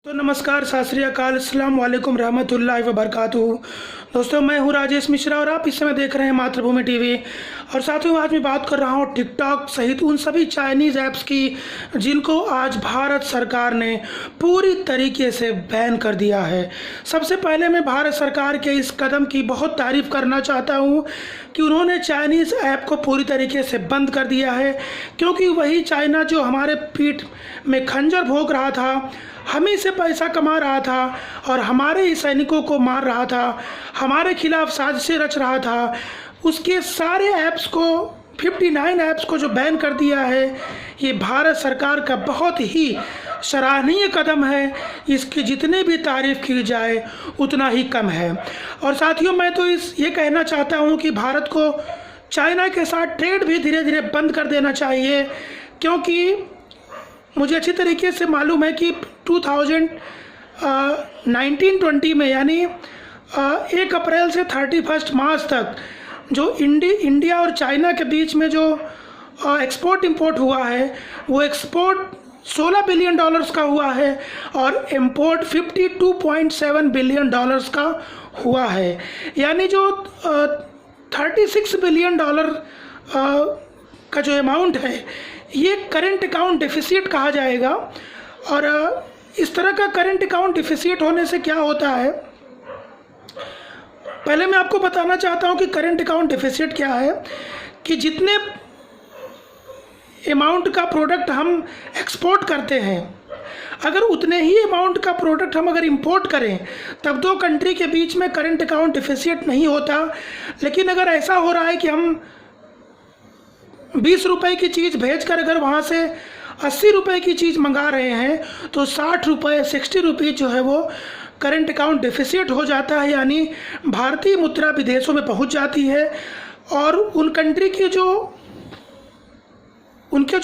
तो नमस्कार, सत श्री अकाल, अस्सलाम वालेकुम रहमतुल्लाहि व बरकातुहू। दोस्तों, मैं हूं राजेश मिश्रा और आप इस समय देख रहे हैं मातृभूमि टीवी। और साथियों, आज मैं बात कर रहा हूं टिकटॉक सहित उन सभी चाइनीज़ ऐप्स की जिनको आज भारत सरकार ने पूरी तरीके से बैन कर दिया है। सबसे पहले मैं भारत सरकार के इस कदम की बहुत तारीफ़ करना चाहता हूं कि उन्होंने चाइनीज़ ऐप को पूरी तरीके से बंद कर दिया है, क्योंकि वही चाइना जो हमारे पीठ में खंजर भोंक रहा था, हमें से पैसा कमा रहा था और हमारे ही सैनिकों को मार रहा था, हमारे खिलाफ साजिशें रच रहा था, उसके सारे ऐप्स को 59 ऐप्स को जो बैन कर दिया है, ये भारत सरकार का बहुत ही सराहनीय कदम है। इसकी जितनी भी तारीफ़ की जाए उतना ही कम है। और साथियों, मैं तो ये कहना चाहता हूँ कि भारत को चाइना के साथ ट्रेड भी धीरे धीरे बंद कर देना चाहिए, क्योंकि मुझे अच्छी तरीके से मालूम है कि 2019-20 में यानी 1 अप्रैल से 31 मार्च तक जो इंडिया और चाइना के बीच में जो एक्सपोर्ट इंपोर्ट हुआ है, वो एक्सपोर्ट $16 बिलियन का हुआ है और इंपोर्ट $52.7 बिलियन का हुआ है। यानी जो $36 बिलियन का जो अमाउंट है, ये करंट अकाउंट डिफिसिट कहा जाएगा। और इस तरह का करंट अकाउंट डिफिसिट होने से क्या होता है, पहले मैं आपको बताना चाहता हूं कि करंट अकाउंट डिफिसिट क्या है। कि जितने अमाउंट का प्रोडक्ट हम एक्सपोर्ट करते हैं, अगर उतने ही अमाउंट का प्रोडक्ट हम अगर इंपोर्ट करें, तब दो कंट्री के बीच में करंट अकाउंट डिफिसिट नहीं होता। लेकिन अगर ऐसा हो रहा है कि हम 20 रुपए की चीज़ भेजकर अगर वहाँ से 80 रुपए की चीज़ मंगा रहे हैं, तो 60 रुपये 60 रुपीज़ जो है वो करंट अकाउंट डिफिसिट हो जाता है। यानी भारतीय मुद्रा विदेशों में पहुँच जाती है और उन कंट्री के उनका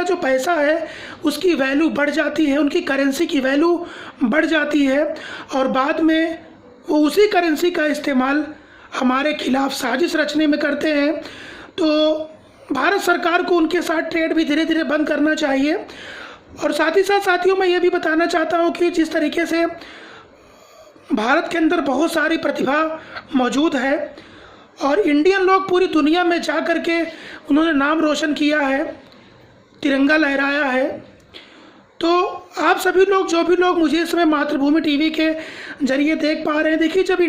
जो पैसा है उसकी वैल्यू बढ़ जाती है, उनकी करेंसी की वैल्यू बढ़ जाती है और बाद में वो उसी करेंसी का इस्तेमाल हमारे खिलाफ साजिश रचने में करते हैं। तो भारत सरकार को उनके साथ ट्रेड भी धीरे धीरे बंद करना चाहिए। और साथ ही साथ साथियों, मैं ये भी बताना चाहता हूँ कि जिस तरीके से भारत के अंदर बहुत सारी प्रतिभा मौजूद है और इंडियन लोग पूरी दुनिया में जा कर के उन्होंने नाम रोशन किया है, तिरंगा लहराया है। तो आप सभी लोग, जो भी लोग मुझे इस समय मातृभूमि टीवी के जरिए देख पा रहे हैं, देखिए, जब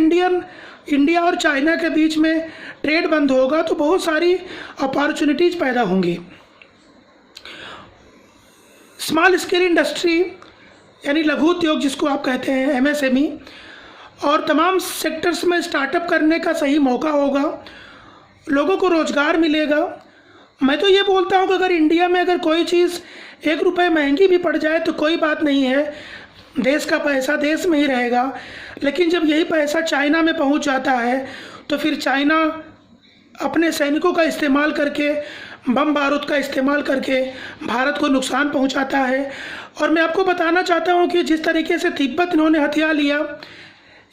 इंडिया और चाइना के बीच में ट्रेड बंद होगा तो बहुत सारी अपॉर्चुनिटीज़ पैदा होंगी। स्मॉल स्केल इंडस्ट्री यानी लघु उद्योग जिसको आप कहते हैं, MSME, और तमाम सेक्टर्स में स्टार्टअप करने का सही मौका होगा, लोगों को रोज़गार मिलेगा। मैं तो ये बोलता हूँ कि अगर इंडिया में अगर कोई चीज़ 1 रुपये महंगी भी पड़ जाए तो कोई बात नहीं है, देश का पैसा देश में ही रहेगा। लेकिन जब यही पैसा चाइना में पहुंच जाता है तो फिर चाइना अपने सैनिकों का इस्तेमाल करके, बम बारूद का इस्तेमाल करके भारत को नुकसान पहुंचाता है। और मैं आपको बताना चाहता हूं कि जिस तरीके से तिब्बत इन्होंने हथिया लिया,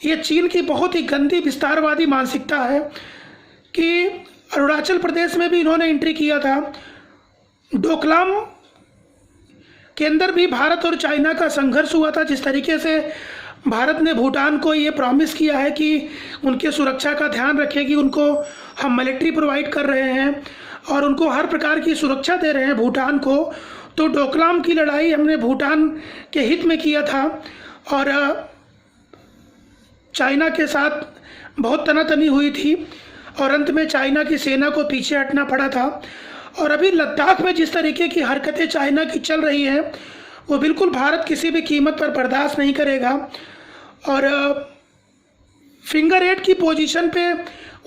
ये चीन की बहुत ही गंदी विस्तारवादी मानसिकता है। कि अरुणाचल प्रदेश में भी इन्होंने एंट्री किया था, डोकलाम के अंदर भी भारत और चाइना का संघर्ष हुआ था। जिस तरीके से भारत ने भूटान को ये प्रॉमिस किया है कि उनके सुरक्षा का ध्यान रखेगी, उनको हम मिलिट्री प्रोवाइड कर रहे हैं और उनको हर प्रकार की सुरक्षा दे रहे हैं भूटान को। तो डोकलाम की लड़ाई हमने भूटान के हित में किया था और चाइना के साथ बहुत तनातनी हुई थी और अंत में चाइना की सेना को पीछे हटना पड़ा था। और अभी लद्दाख में जिस तरीके की हरकतें चाइना की चल रही हैं, वो बिल्कुल भारत किसी भी कीमत पर बर्दाश्त नहीं करेगा। और फिंगर 8 की पोजीशन पे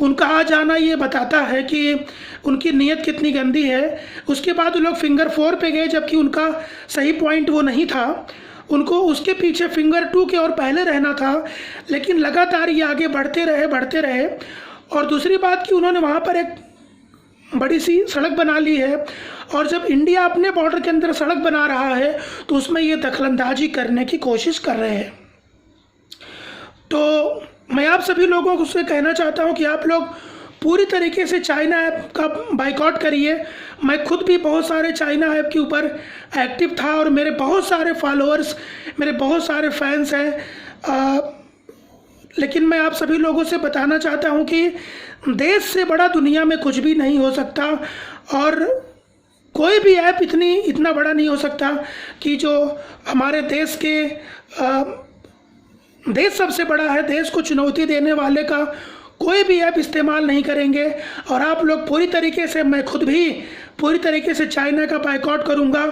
उनका आ जाना ये बताता है कि उनकी नीयत कितनी गंदी है। उसके बाद वो लोग फिंगर 4 पे गए, जबकि उनका सही पॉइंट वो नहीं था, उनको उसके पीछे फिंगर 2 के और पहले रहना था। लेकिन लगातार ये आगे बढ़ते रहे। और दूसरी बात कि उन्होंने वहाँ पर एक बड़ी सी सड़क बना ली है और जब इंडिया अपने बॉर्डर के अंदर सड़क बना रहा है तो उसमें ये दखलंदाजी करने की कोशिश कर रहे हैं। तो मैं आप सभी लोगों को उससे कहना चाहता हूं कि आप लोग पूरी तरीके से चाइना ऐप का बाइकआउट करिए। मैं खुद भी बहुत सारे चाइना ऐप के ऊपर एक्टिव था और मेरे बहुत सारे फॉलोअर्स, मेरे बहुत सारे फैंस हैं। लेकिन मैं आप सभी लोगों से बताना चाहता हूं कि देश से बड़ा दुनिया में कुछ भी नहीं हो सकता और कोई भी ऐप इतना बड़ा नहीं हो सकता कि जो हमारे देश के देश सबसे बड़ा है, देश को चुनौती देने वाले का कोई भी ऐप इस्तेमाल नहीं करेंगे। और आप लोग पूरी तरीके से, मैं खुद भी पूरी तरीके से चाइना का बाइकआउट करूंगा।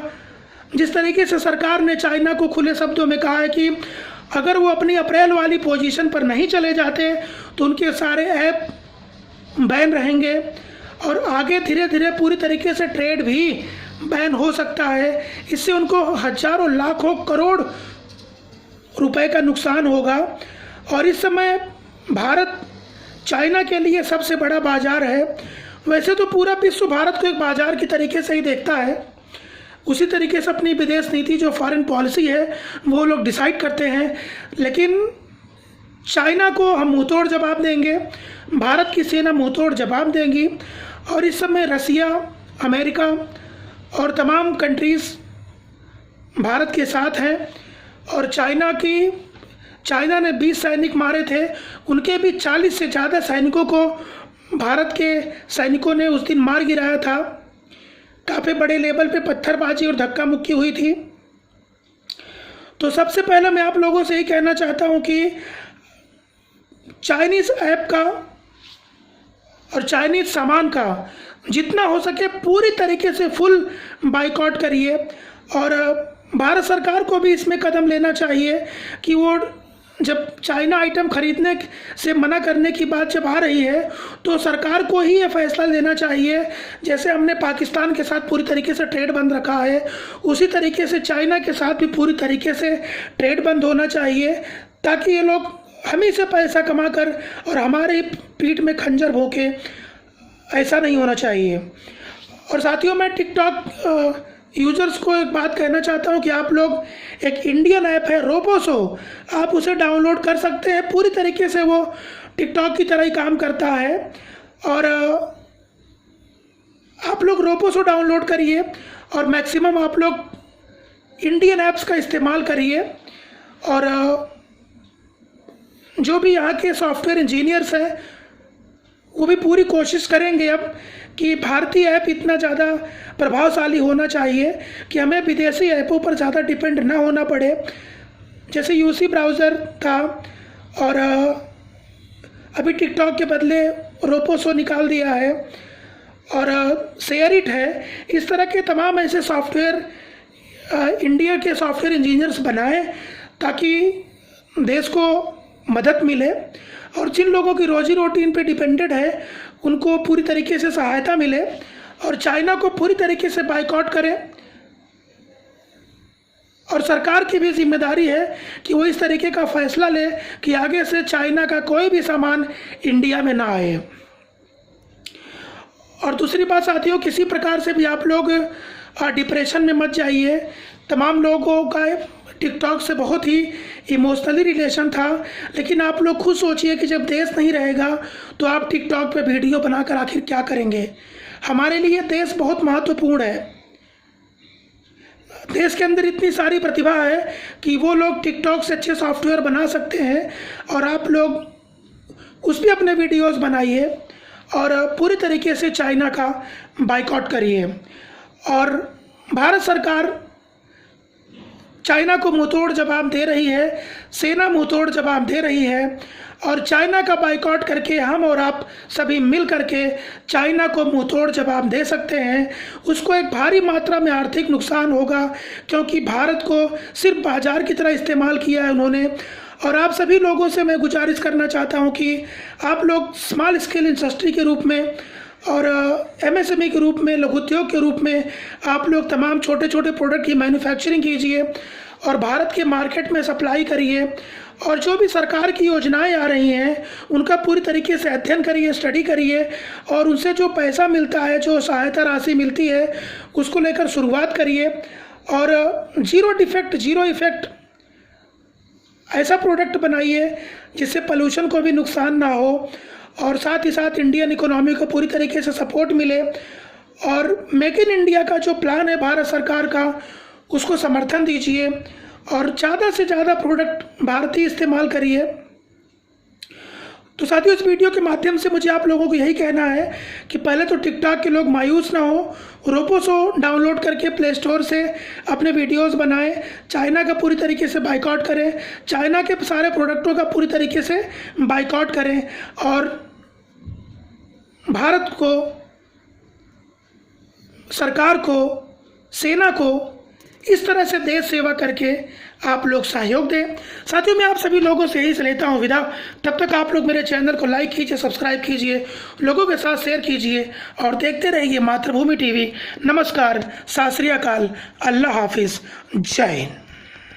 जिस तरीके से सरकार ने चाइना को खुले शब्दों में कहा है कि अगर वो अपनी अप्रैल वाली पोजीशन पर नहीं चले जाते तो उनके सारे ऐप बैन रहेंगे और आगे धीरे धीरे पूरी तरीके से ट्रेड भी बैन हो सकता है। इससे उनको हजारों लाखों करोड़ रुपए का नुकसान होगा। और इस समय भारत चाइना के लिए सबसे बड़ा बाजार है। वैसे तो पूरा विश्व भारत को एक बाजार की तरीके से ही देखता है, उसी तरीके से अपनी विदेश नीति जो फॉरेन पॉलिसी है वो लोग डिसाइड करते हैं। लेकिन चाइना को हम मुंहतोड़ जवाब देंगे, भारत की सेना मुंहतोड़ जवाब देंगी। और इस समय रसिया, अमेरिका और तमाम कंट्रीज़ भारत के साथ हैं। और चाइना ने 20 सैनिक मारे थे, उनके भी 40 से ज़्यादा सैनिकों को भारत के सैनिकों ने उस दिन मार गिराया था। काफ़ी बड़े लेवल पे पत्थरबाजी और धक्का मुक्की हुई थी। तो सबसे पहले मैं आप लोगों से ये कहना चाहता हूँ कि चाइनीज़ ऐप का और चाइनीज़ सामान का जितना हो सके पूरी तरीके से फुल बाइकआउट करिए। और भारत सरकार को भी इसमें कदम लेना चाहिए कि वो जब चाइना आइटम खरीदने से मना करने की बात जब आ रही है तो सरकार को ही ये फैसला लेना चाहिए। जैसे हमने पाकिस्तान के साथ पूरी तरीके से ट्रेड बंद रखा है, उसी तरीके से चाइना के साथ भी पूरी तरीके से ट्रेड बंद होना चाहिए, ताकि ये लोग हम ही से पैसा कमा कर और हमारे पीठ में खंजर भोंके, ऐसा नहीं होना चाहिए। और साथियों, मैं टिकटॉक यूज़र्स को एक बात कहना चाहता हूं कि आप लोग एक इंडियन ऐप है रोबोसो, आप उसे डाउनलोड कर सकते हैं। पूरी तरीके से वो टिकटॉक की तरह ही काम करता है। और आप लोग रोबोसो डाउनलोड करिए और मैक्सिमम आप लोग इंडियन ऐप्स का इस्तेमाल करिए। और जो भी यहाँ के सॉफ्टवेयर इंजीनियर्स हैं वो भी पूरी कोशिश करेंगे अब कि भारतीय ऐप इतना ज़्यादा प्रभावशाली होना चाहिए कि हमें विदेशी ऐपों पर ज़्यादा डिपेंड ना होना पड़े। जैसे यूसी ब्राउज़र था और अभी टिकटॉक के बदले रोपोसो निकाल दिया है और शेयरिट है। इस तरह के तमाम ऐसे सॉफ्टवेयर इंडिया के सॉफ्टवेयर इंजीनियर्स बनाएं ताकि देश को मदद मिले और जिन लोगों की रोजी रोटी इन पे डिपेंडेड है उनको पूरी तरीके से सहायता मिले। और चाइना को पूरी तरीके से बाइकआउट करें। और सरकार की भी जिम्मेदारी है कि वो इस तरीके का फैसला ले कि आगे से चाइना का कोई भी सामान इंडिया में ना आए। और दूसरी बात साथियों, किसी प्रकार से भी आप लोग डिप्रेशन में मत जाइए। तमाम लोगों का टिकटॉक से बहुत ही इमोशनली रिलेशन था, लेकिन आप लोग खुद सोचिए कि जब देश नहीं रहेगा तो आप टिकटॉक पे वीडियो बनाकर आखिर क्या करेंगे। हमारे लिए देश बहुत महत्वपूर्ण है। देश के अंदर इतनी सारी प्रतिभा है कि वो लोग टिकटॉक से अच्छे सॉफ्टवेयर बना सकते हैं और आप लोग उस पर अपने वीडियोस बनाइए और पूरी तरीके से चाइना का बाइकआउट करिए। और भारत सरकार चाइना को मुंहतोड़ जवाब दे रही है, सेना मुंहतोड़ जवाब दे रही है। और चाइना का बाइकआउट करके हम और आप सभी मिल करके चाइना को मुंहतोड़ जवाब दे सकते हैं। उसको एक भारी मात्रा में आर्थिक नुकसान होगा क्योंकि भारत को सिर्फ बाजार की तरह इस्तेमाल किया है उन्होंने। और आप सभी लोगों से मैं गुजारिश करना चाहता हूं कि आप लोग स्मॉल स्केल इंडस्ट्री के रूप में और एमएसएमई के रूप में, लघु उद्योग के रूप में आप लोग तमाम छोटे छोटे प्रोडक्ट की मैन्युफैक्चरिंग कीजिए और भारत के मार्केट में सप्लाई करिए। और जो भी सरकार की योजनाएं आ रही हैं उनका पूरी तरीके से अध्ययन करिए, स्टडी करिए और उनसे जो पैसा मिलता है, जो सहायता राशि मिलती है, उसको लेकर शुरुआत करिए। और जीरो डिफेक्ट, जीरो इफेक्ट ऐसा प्रोडक्ट बनाइए जिससे पोल्यूशन को भी नुकसान ना हो और साथ ही साथ इंडियन इकोनॉमी को पूरी तरीके से सपोर्ट मिले और मेक इन इंडिया का जो प्लान है भारत सरकार का उसको समर्थन दीजिए और ज़्यादा से ज़्यादा प्रोडक्ट भारतीय इस्तेमाल करिए। तो साथियों, इस वीडियो के माध्यम से मुझे आप लोगों को यही कहना है कि पहले तो टिकटॉक के लोग मायूस ना हो, रोपोसो डाउनलोड करके प्ले स्टोर से अपने वीडियोस बनाएं, चाइना का पूरी तरीके से बाइकआउट करें, चाइना के सारे प्रोडक्टों का पूरी तरीके से बाइकआउट करें और भारत को, सरकार को, सेना को इस तरह से देश सेवा करके आप लोग सहयोग दें। साथियों, मैं आप सभी लोगों से यही लेता हूँ विदा। तब तक आप लोग मेरे चैनल को लाइक कीजिए, सब्सक्राइब कीजिए, लोगों के साथ शेयर कीजिए और देखते रहिए मातृभूमि टीवी। नमस्कार, सत श्री अकाल, अल्लाह हाफिज़, जय हिंद।